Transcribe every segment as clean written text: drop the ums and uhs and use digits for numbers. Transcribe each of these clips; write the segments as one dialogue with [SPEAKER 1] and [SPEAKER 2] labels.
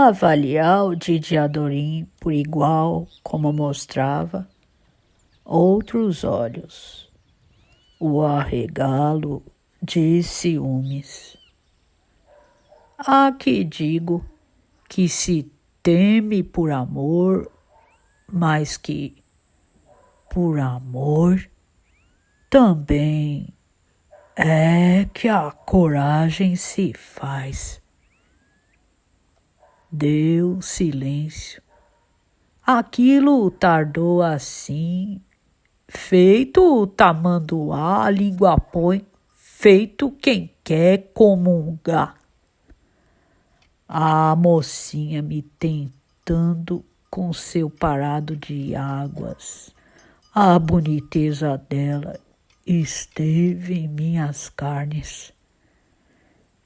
[SPEAKER 1] a avaliar o Didi Adorim por igual, como mostrava, outros olhos, o arregalo de ciúmes. Há que digo que se teme por amor, mas que por amor também é que a coragem se faz. Deu silêncio. Aquilo tardou assim, feito tamanduá, a língua põe, feito quem quer comungar. A mocinha me tentando com seu parado de águas. A boniteza dela esteve em minhas carnes.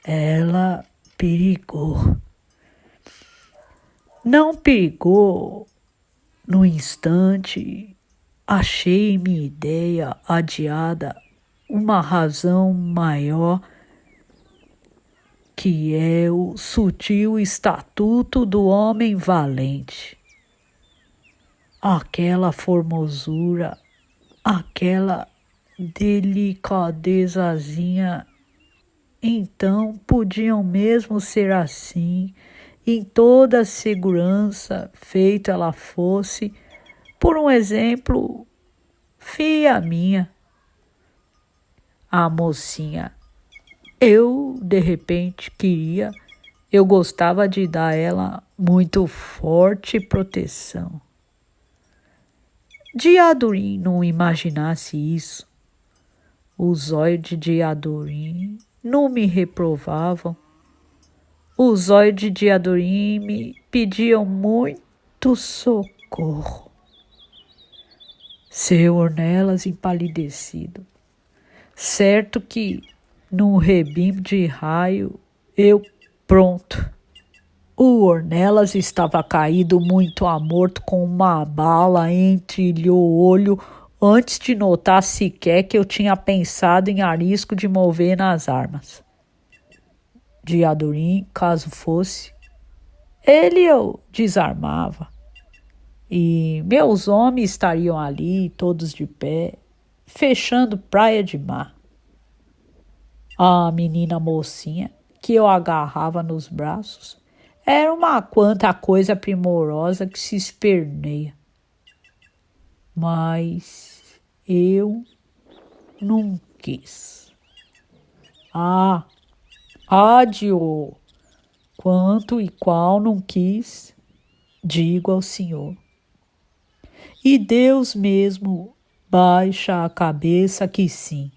[SPEAKER 1] Ela perigou. Não perigou no instante. Achei minha ideia adiada uma razão maior, que é o sutil estatuto do homem valente. Aquela formosura, aquela delicadezazinha, então podiam mesmo ser assim, em toda a segurança, feita ela fosse, por um exemplo, filha minha. A mocinha, de repente eu gostava de dar a ela muito forte proteção. Diadorim não imaginasse isso. Os olhos de Diadorim não me reprovavam. Os olhos de Diadorim me pediam muito socorro. Seu Ornelas empalidecido. Certo que, num rebimbo de raio, pronto. O Ornelas estava caído muito morto com uma bala entre o olho antes de notar sequer que eu tinha pensado em arisco de mover nas armas. Diadorim, caso fosse, ele eu desarmava. E meus homens estariam ali, todos de pé, fechando praia de mar. A menina mocinha, que eu agarrava nos braços, era uma quanta coisa primorosa que se esperneia. Mas eu não quis. Adio, quanto e qual não quis, digo ao Senhor. E Deus mesmo baixa a cabeça que sim.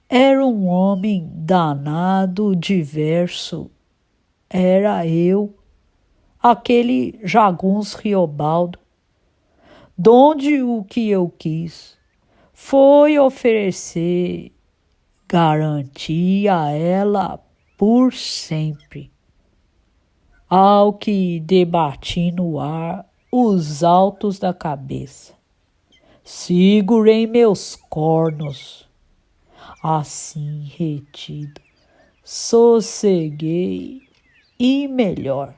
[SPEAKER 1] Era um homem danado, diverso. Era eu, aquele jagunço Riobaldo. Donde o que eu quis foi oferecer garantia a ela por sempre. Ao que debati no ar os altos da cabeça. Segurei meus cornos. Assim retido, sosseguei e melhor.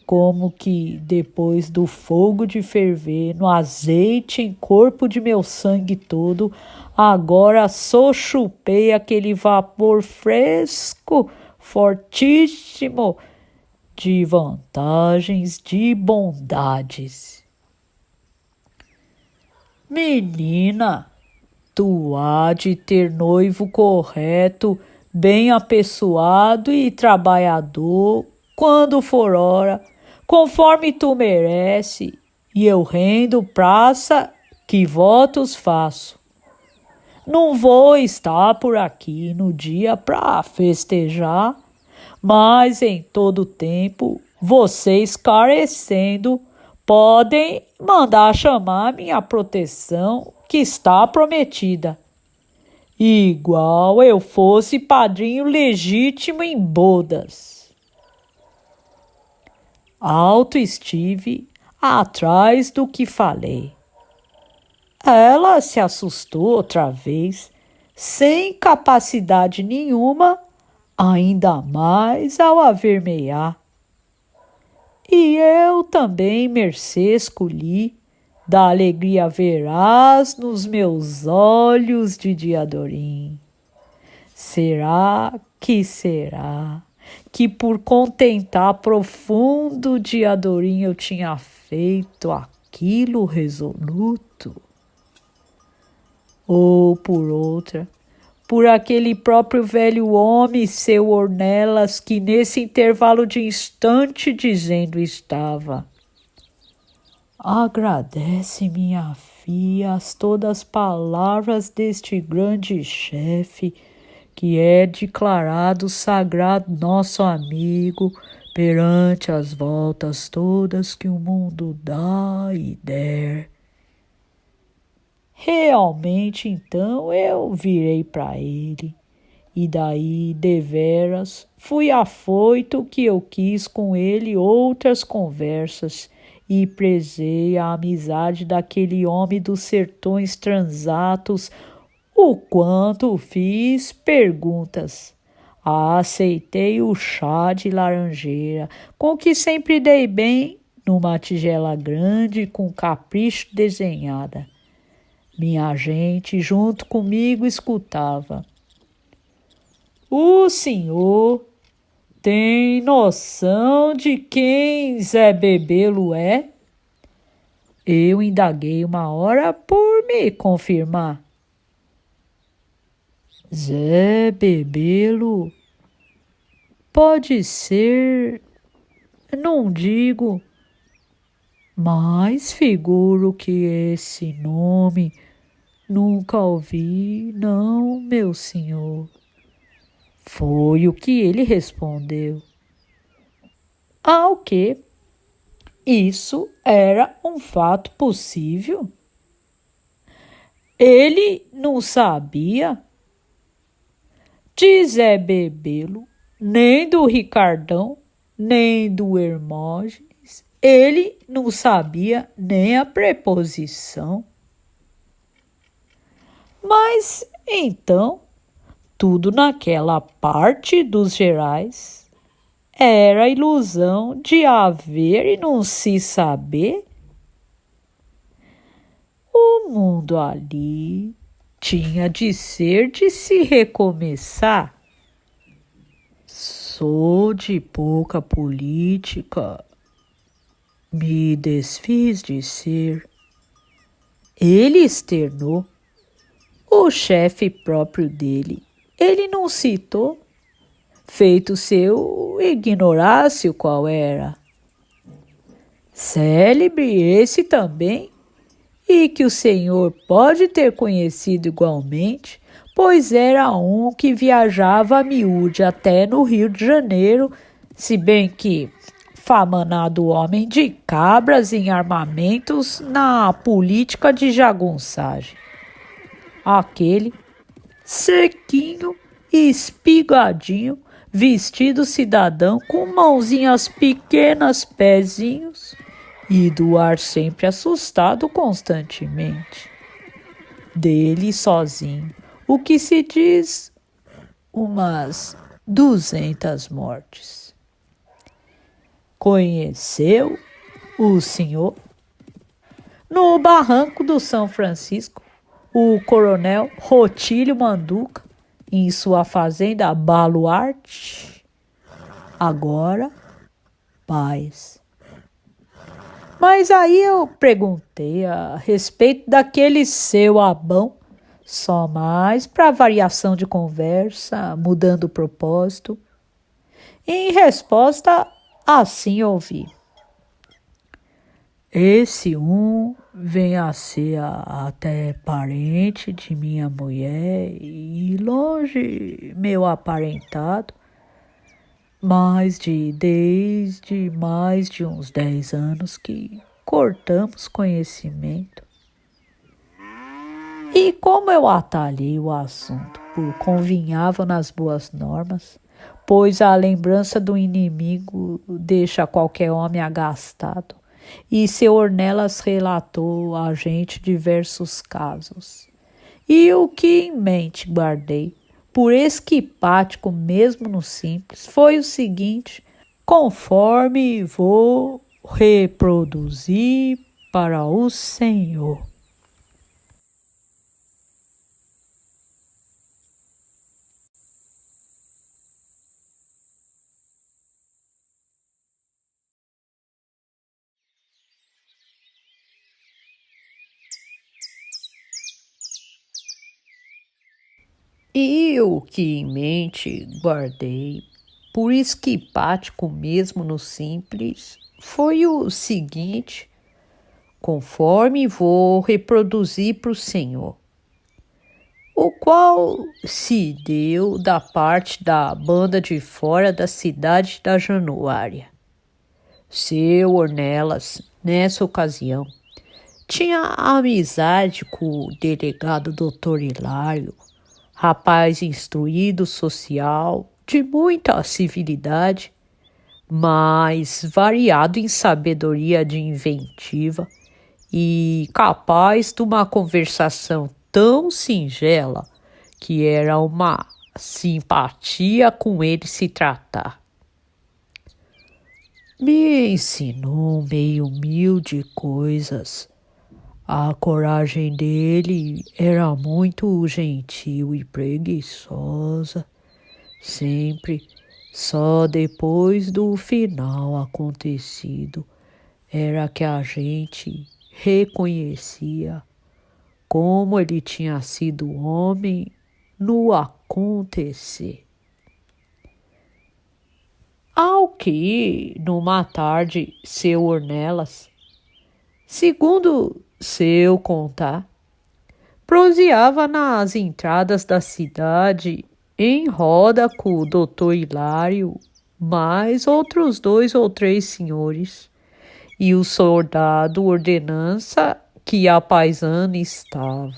[SPEAKER 1] Como que depois do fogo de ferver no azeite em corpo de meu sangue todo, agora só chupei aquele vapor fresco, fortíssimo, de vantagens, de bondades. Menina, tu há de ter noivo correto, bem apessoado e trabalhador, quando for hora, conforme tu merece, e eu rendo praça que votos faço. Não vou estar por aqui no dia para festejar, mas em todo tempo, vocês carecendo, podem mandar chamar minha proteção, que está prometida. Igual eu fosse padrinho legítimo em bodas. Alto estive atrás do que falei. Ela se assustou outra vez, sem capacidade nenhuma, ainda mais ao avermelhar. E eu também mercê escolhi, da alegria verás nos meus olhos de Diadorim. Será que por contentar profundo Diadorim eu tinha feito aquilo resoluto? Ou por outra, por aquele próprio velho homem, seu Ornelas, que nesse intervalo de instante dizendo estava: agradece, minha filha, as todas as palavras deste grande chefe, que é declarado sagrado nosso amigo perante as voltas todas que o mundo dá e der. Realmente, então, eu virei para ele, e daí, deveras, fui afoito que eu quis com ele outras conversas, e prezei a amizade daquele homem dos sertões transatos, o quanto fiz perguntas. Aceitei o chá de laranjeira, com que sempre dei bem, numa tigela grande com capricho desenhada. Minha gente, junto comigo, escutava. O senhor tem noção de quem Zé Bebelo é? Eu indaguei uma hora por me confirmar. Zé Bebelo pode ser, não digo, mas figuro que esse nome nunca ouvi, não, meu senhor. Foi o que ele respondeu. Ao que isso era um fato possível? Ele não sabia de Zé Bebelo, nem do Ricardão, nem do Hermógenes. Ele não sabia nem a preposição. Mas, então, tudo naquela parte dos Gerais era ilusão de haver e não se saber. O mundo ali tinha de ser de se recomeçar. Sou de pouca política, me desfiz de ser. Ele externou. O chefe próprio dele, ele não citou, feito seu ignorasse o qual era. Célebre esse também, e que o senhor pode ter conhecido igualmente, pois era um que viajava a miúde até no Rio de Janeiro, se bem que, famanado homem de cabras em armamentos na política de jagunçagem. Aquele sequinho e espigadinho, vestido cidadão, com mãozinhas pequenas, pezinhos, e do ar sempre assustado constantemente. Dele sozinho, o que se diz umas 200 mortes. Conheceu o senhor? No barranco do São Francisco, o coronel Rotílio Manduca, em sua fazenda Baluarte. Agora, paz. Mas aí eu perguntei a respeito daquele seu Abão, só mais para variação de conversa, mudando o propósito. Em resposta, assim ouvi. Esse vem a ser até parente de minha mulher e longe meu aparentado, desde mais de uns 10 anos que cortamos conhecimento. E como eu atalhei o assunto por convinhava nas boas normas, pois a lembrança do inimigo deixa qualquer homem agastado, e seu Ornelas relatou a gente diversos casos. E o que em mente guardei, por esquipático mesmo no simples, foi o seguinte: conforme vou reproduzir para o Senhor. E o que em mente guardei, por esquipático mesmo no simples, foi o seguinte: conforme vou reproduzir para o Senhor, o qual se deu da parte da banda de fora da cidade da Januária. Seu Ornelas, nessa ocasião, tinha amizade com o delegado Dr. Hilário, rapaz instruído, social, de muita civilidade, mas variado em sabedoria de inventiva e capaz de uma conversação tão singela que era uma simpatia com ele se tratar. Me ensinou meio humilde coisas. A coragem dele era muito gentil e preguiçosa, sempre só depois do final acontecido era que a gente reconhecia como ele tinha sido homem no acontecer. Ao que, numa tarde, seu Ornelas, segundo seu contar, proseava nas entradas da cidade em roda com o doutor Hilário, mais outros 2 ou 3 senhores, e o soldado ordenança que a paisana estava.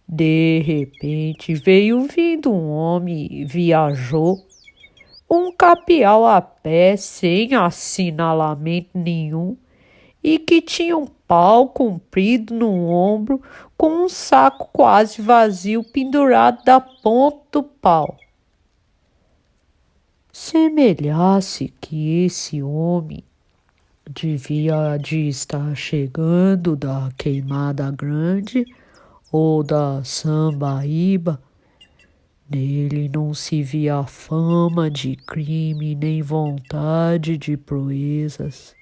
[SPEAKER 1] De repente veio vindo um homem, viajou, um capial a pé, sem assinalamento nenhum, e que tinha um pau comprido no ombro, com um saco quase vazio pendurado da ponta do pau. Semelhasse que esse homem devia de estar chegando da Queimada Grande ou da Sambaíba. Nele não se via fama de crime nem vontade de proezas,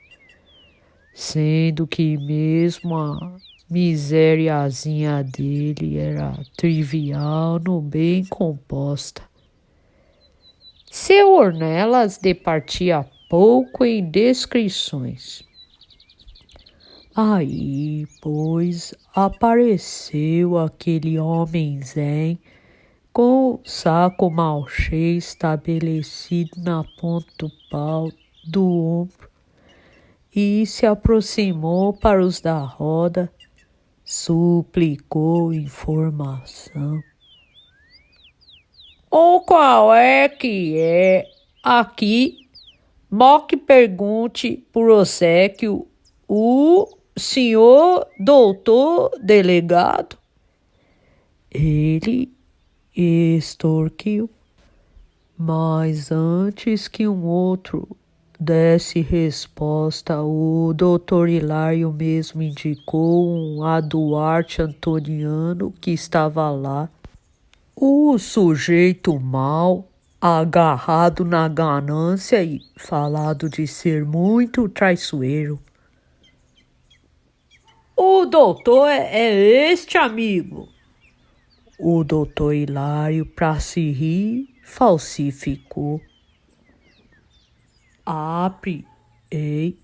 [SPEAKER 1] sendo que mesmo a misériazinha dele era trivial no bem composta. Seu Ornelas departia pouco em descrições. Aí, pois, apareceu aquele homem zen com o saco mal cheio estabelecido na ponta do pau do ombro e se aproximou para os da roda, suplicou informação. Ou qual é que é aqui, mó que pergunte por obséquio o senhor doutor delegado? Ele extorquiu, mas antes que um outro desse resposta, o doutor Hilário mesmo indicou um Aduarte Antoniano que estava lá. O sujeito mau, agarrado na ganância e falado de ser muito traiçoeiro. O doutor é este, amigo. O doutor Hilário, para se rir, falsificou. Apre, ei.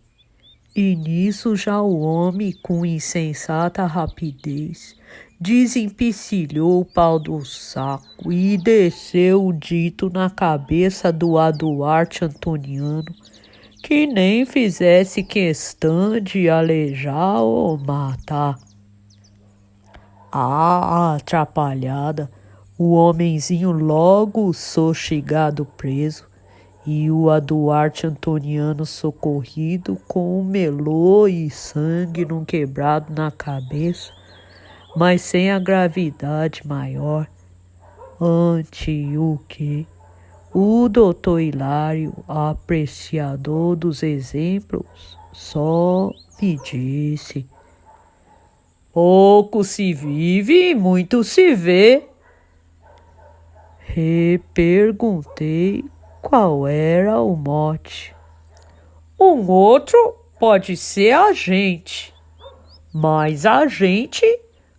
[SPEAKER 1] E nisso já o homem, com insensata rapidez, desempecilhou o pau do saco e desceu o dito na cabeça do Aduarte Antoniano, que nem fizesse questão de alejar ou matar. Atrapalhada, o homenzinho logo sochegado preso, e o Aduarte Antoniano socorrido com um melô e sangue num quebrado na cabeça, mas sem a gravidade maior. Ante o que o doutor Hilário, apreciador dos exemplos, só me disse: pouco se vive e muito se vê. Reperguntei qual era o mote. Um outro pode ser a gente, mas a gente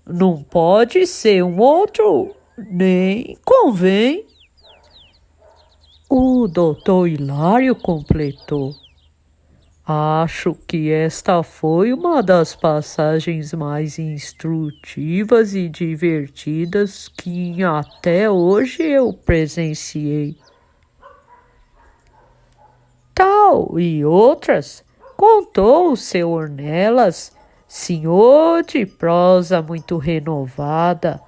[SPEAKER 1] não pode ser um outro, nem convém. O doutor Hilário completou: acho que esta foi uma das passagens mais instrutivas e divertidas que até hoje eu presenciei. Tal e outras contou o seu Ornelas, senhor de prosa muito renovada,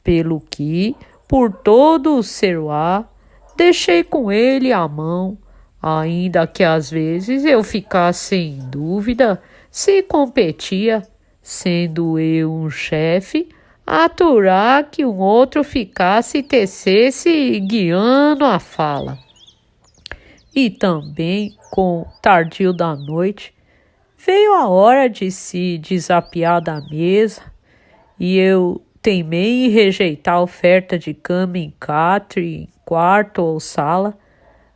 [SPEAKER 1] pelo que, por todo o seu ar, deixei com ele a mão, ainda que às vezes eu ficasse em dúvida se competia, sendo eu um chefe, aturar que um outro ficasse e tecesse guiando a fala. E também, com o tardio da noite, veio a hora de se desapiar da mesa e eu teimei em rejeitar a oferta de cama em catre, em quarto ou sala,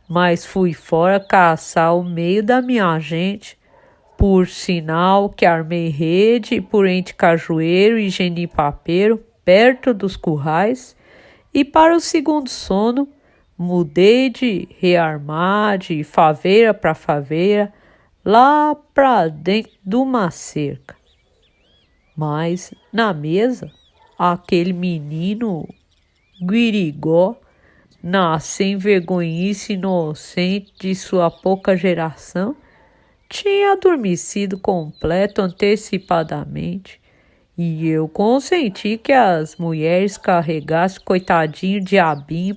[SPEAKER 1] mas fui fora caçar o meio da minha gente, por sinal que armei rede por entre cajueiro e genipapeiro, perto dos currais, e para o segundo sono, mudei de rearmar de faveira para faveira, lá para dentro de uma cerca. Mas na mesa, aquele menino guirigó, na sem vergonhice inocente de sua pouca geração, tinha adormecido completo antecipadamente, e eu consenti que as mulheres carregassem coitadinho diabinho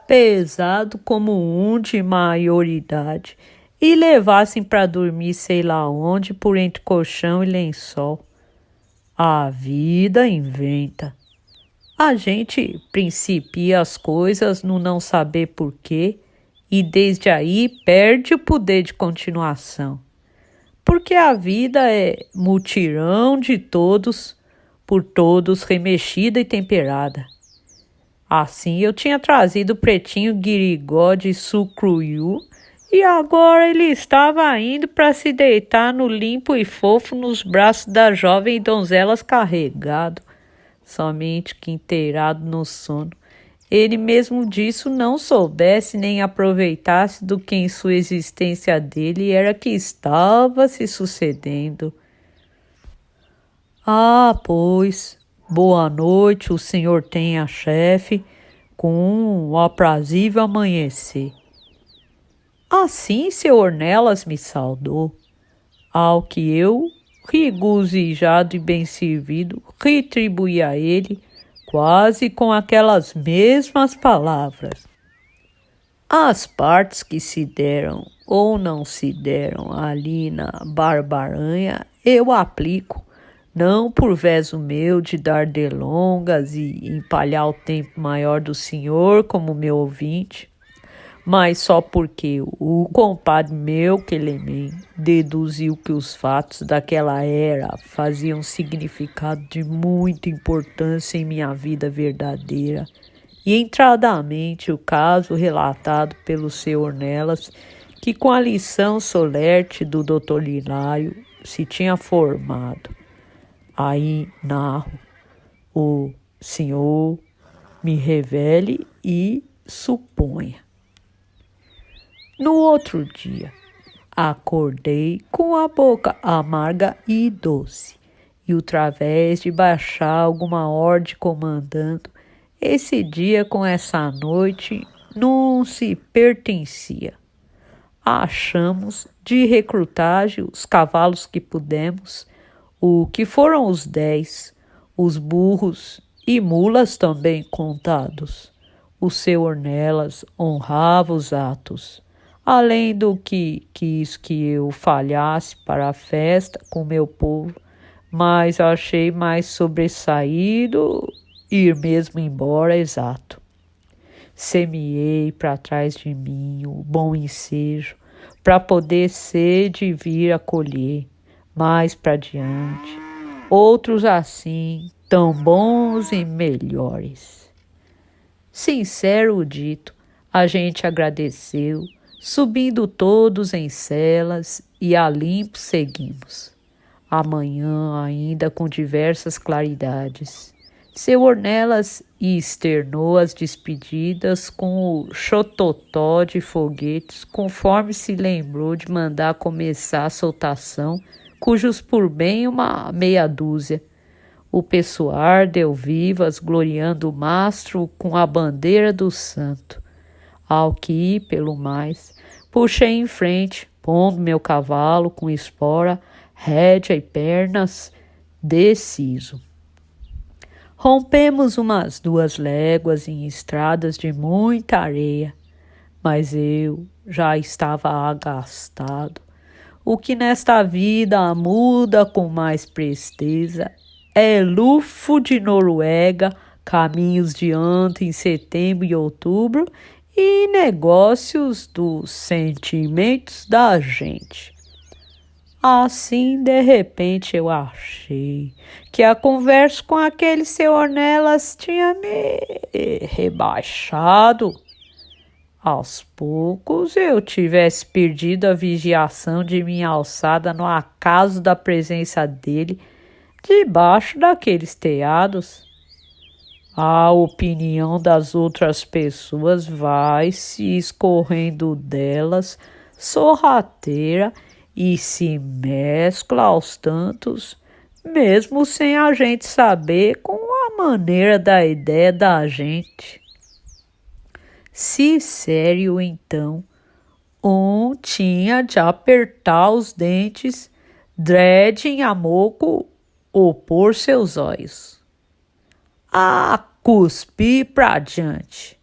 [SPEAKER 1] pesado como um de maioridade e levassem para dormir sei lá onde por entre colchão e lençol. A vida inventa. A gente principia as coisas no não saber porquê e desde aí perde o poder de continuação. Porque a vida é mutirão de todos, por todos remexida e temperada. Assim eu tinha trazido o pretinho guirigó de Sucruiú e agora ele estava indo para se deitar no limpo e fofo nos braços da jovem donzelas carregado, somente que inteirado no sono. Ele mesmo disso não soubesse nem aproveitasse do que em sua existência dele era que estava se sucedendo. Ah, pois, boa noite, o senhor tenha, chefe, com um aprazível amanhecer. Assim seu Ornelas me saudou, ao que eu, regozijado e bem servido, retribuí a ele, quase com aquelas mesmas palavras. As partes que se deram ou não se deram ali na Barbaranha, eu aplico, não por veso meu de dar delongas e empalhar o tempo maior do senhor como meu ouvinte, mas só porque o compadre meu, Quelemem, deduziu que os fatos daquela era faziam significado de muita importância em minha vida verdadeira, e entradamente o caso relatado pelo seu Ornelas, que com a lição solerte do doutor Hilário se tinha formado. Aí narro, o senhor me revele e suponha. No outro dia, acordei com a boca amarga e doce, e o través de baixar alguma ordem comandando, esse dia com essa noite não se pertencia. Achamos de recrutagem os cavalos que pudemos, o que foram os 10, os burros e mulas também contados. O seu Ornelas honrava os atos, além do que quis que eu falhasse para a festa com meu povo, mas achei mais sobressaído ir mesmo embora exato. Semeei para trás de mim o bom ensejo, para poder ser de vir a colher mais para diante. Outros assim, tão bons e melhores. Sincero dito, a gente agradeceu, subindo todos em celas e a limpo seguimos. Amanhã ainda com diversas claridades. Seu Ornelas externou as despedidas com o xototó de foguetes, conforme se lembrou de mandar começar a soltação, cujos por bem uma meia dúzia. O pessoal deu vivas, gloriando o mastro com a bandeira do santo. Ao que, pelo mais, puxei em frente, pondo meu cavalo com espora, rédea e pernas, deciso. Rompemos umas 2 léguas em estradas de muita areia, mas eu já estava agastado. O que nesta vida muda com mais presteza é lufo de Noruega, caminhos de anta em setembro e outubro e negócios dos sentimentos da gente. Assim, de repente, eu achei que a conversa com aquele seu Ornelas tinha me rebaixado. Aos poucos, eu tivesse perdido a vigiação de minha alçada no acaso da presença dele debaixo daqueles telhados. A opinião das outras pessoas vai se escorrendo delas, sorrateira, e se mescla aos tantos, mesmo sem a gente saber, com a maneira da ideia da gente. Se sério, então, tinha de apertar os dentes, dread em amoco, opor seus olhos. Cuspi pra diante.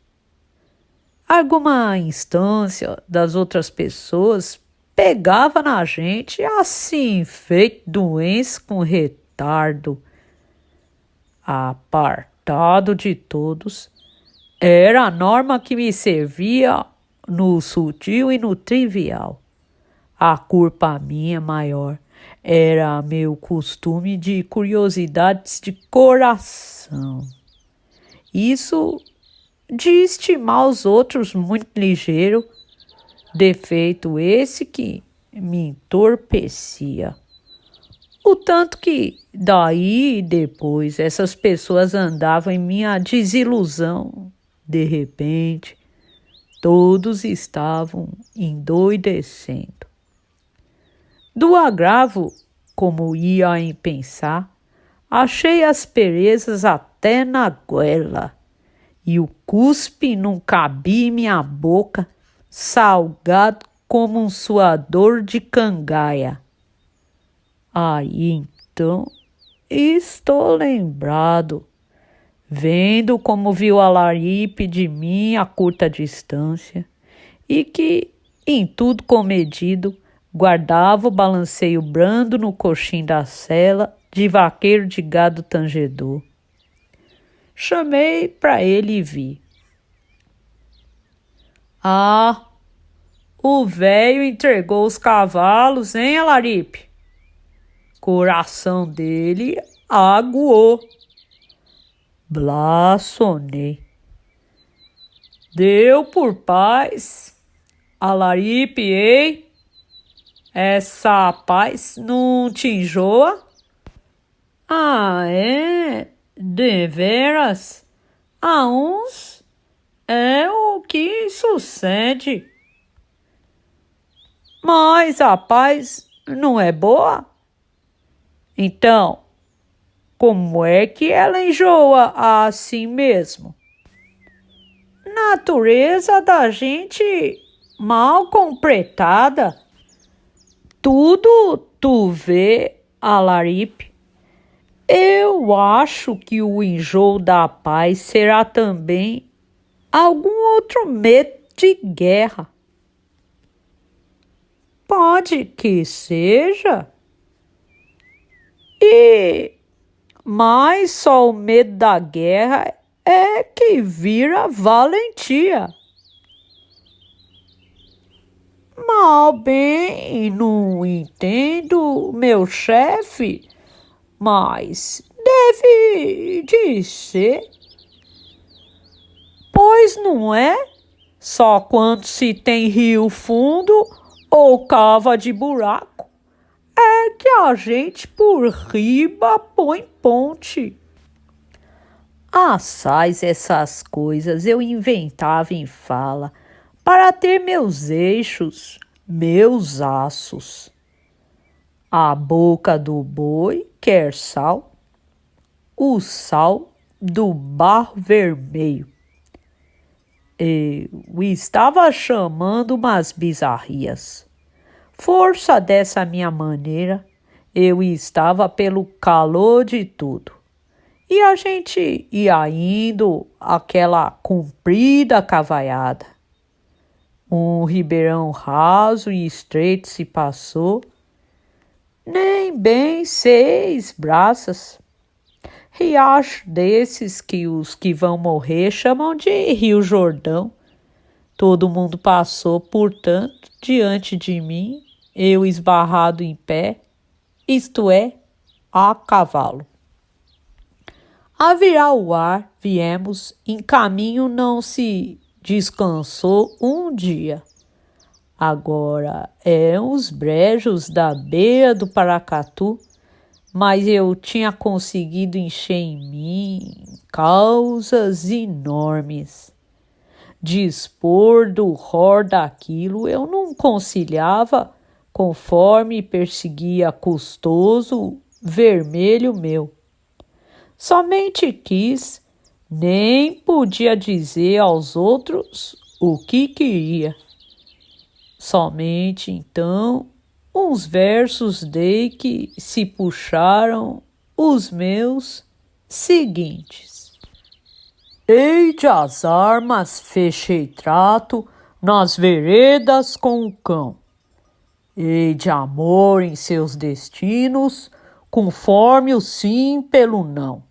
[SPEAKER 1] Alguma instância das outras pessoas pegava na gente assim, feito doença com retardo. Apartado de todos, era a norma que me servia no sutil e no trivial. A culpa minha maior era meu costume de curiosidades de coração. Isso de estimar os outros muito ligeiro, defeito esse que me entorpecia. O tanto que daí e depois essas pessoas andavam em minha desilusão. De repente, todos estavam endoidecendo. Do agravo, como ia em pensar, achei asperezas até na goela, e o cuspe não cabia em minha boca, salgado como um suador de cangaia. Aí então estou lembrado, vendo como viu a Laripe de mim a curta distância, e que, em tudo comedido, guardava o balanceio brando no coxim da cela de vaqueiro de gado tangedor. Chamei para ele e vi. O velho entregou os cavalos, hein, Alaripe? Coração dele aguou. Blasonei. Deu por paz. Alaripe, ei? Essa paz não te enjoa? É? Deveras? A uns é o que sucede. Mas a paz não é boa? Então, como é que ela enjoa assim mesmo? Natureza da gente mal completada. Tudo tu vê, Alaripe. Eu acho que o enjoo da paz será também algum outro medo de guerra. Pode que seja. Mas só o medo da guerra é que vira valentia. Mal bem, não entendo, meu chefe, mas deve de ser. Pois não é? Só quando se tem rio fundo ou cava de buraco é que a gente por riba põe ponte. Assaz essas coisas eu inventava em fala para ter meus eixos, meus aços. A boca do boi quer sal, o sal do barro vermelho. Eu estava chamando umas bizarrias. Força dessa minha maneira, eu estava pelo calor de tudo. E a gente ia indo aquela comprida cavaiada. Um ribeirão raso e estreito se passou, nem bem 6 braças. Riacho desses que os que vão morrer chamam de Rio Jordão. Todo mundo passou, portanto, diante de mim, eu esbarrado em pé, isto é, a cavalo. A virar o ar, viemos, em caminho não se descansou um dia. Agora eram os brejos da beira do Paracatu, mas eu tinha conseguido encher em mim causas enormes. Dispor do ror daquilo eu não conciliava conforme perseguia custoso vermelho meu. Somente quis, nem podia dizer aos outros o que queria. Somente então uns versos dei que se puxaram os meus seguintes. Eide as armas, fechei trato nas veredas com o cão. Eide amor em seus destinos, conforme o sim pelo não.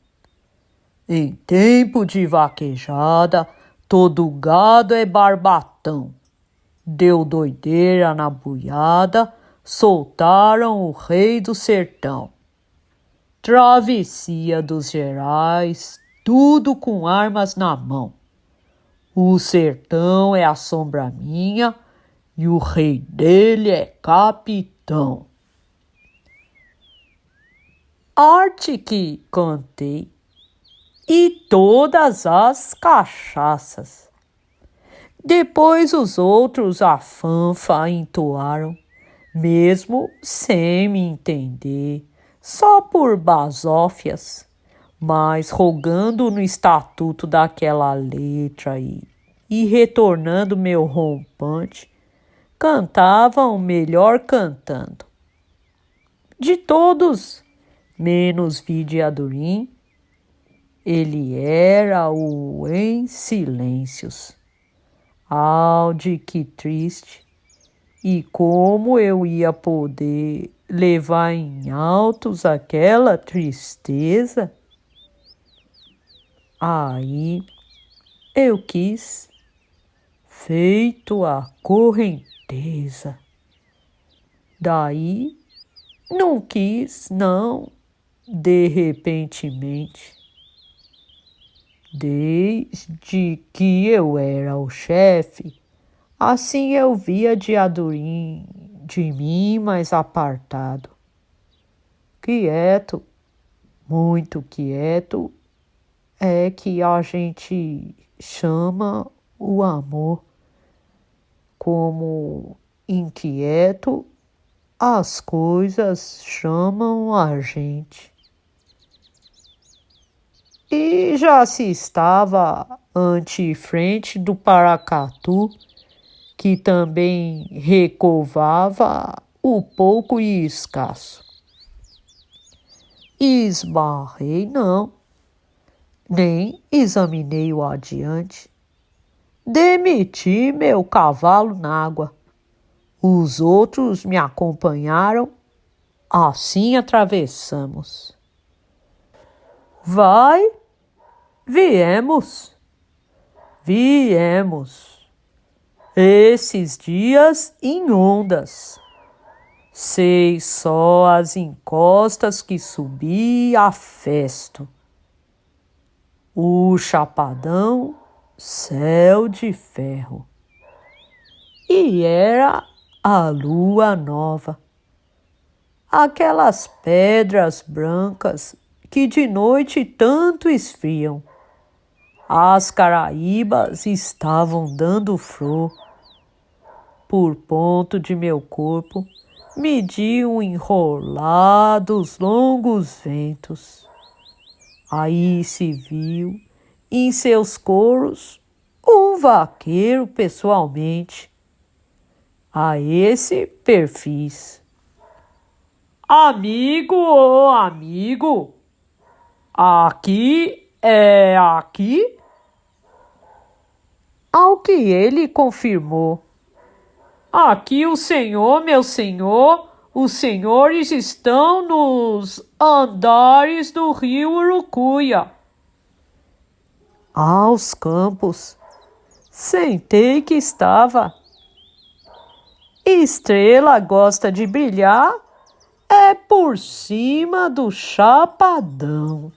[SPEAKER 1] Em tempo de vaquejada, todo gado é barbatão. Deu doideira na boiada, soltaram o rei do sertão. Travessia dos Gerais, tudo com armas na mão. O sertão é a sombra minha e o rei dele é capitão. Arte que cantei e todas as cachaças. Depois os outros a fanfa entoaram, mesmo sem me entender, só por basófias, mas rogando no estatuto daquela letra e retornando meu rompante, cantavam melhor cantando. De todos, menos vide Adorim, ele era o em silêncios. Aude, que triste! E como eu ia poder levar em altos aquela tristeza? Aí eu quis, feito a correnteza. Daí não quis, não, de repentemente. Desde que eu era o chefe, assim eu via de Adorim de mim mais apartado. Quieto, muito quieto, é que a gente chama o amor. Como inquieto, as coisas chamam a gente. E já se estava ante frente do Paracatu, que também recovava o pouco e escasso. Esbarrei não, nem examinei o adiante. Demeti meu cavalo n'água. Os outros me acompanharam, assim atravessamos. Vai, Viemos, viemos. Esses dias em ondas. Sei só as encostas que subi a festo. O chapadão, céu de ferro. E era a lua nova. Aquelas pedras brancas que de noite tanto esfriam. As caraíbas estavam dando flor. Por ponto de meu corpo, mediam enrolados longos ventos. Aí se viu, em seus coros, um vaqueiro pessoalmente. A esse perfis. Amigo, ô amigo, aqui é aqui? Ao que ele confirmou. Aqui o senhor, meu senhor, os senhores estão nos andares do rio Urucuia. Aos campos, sentei que estava. Estrela gosta de brilhar, é por cima do chapadão.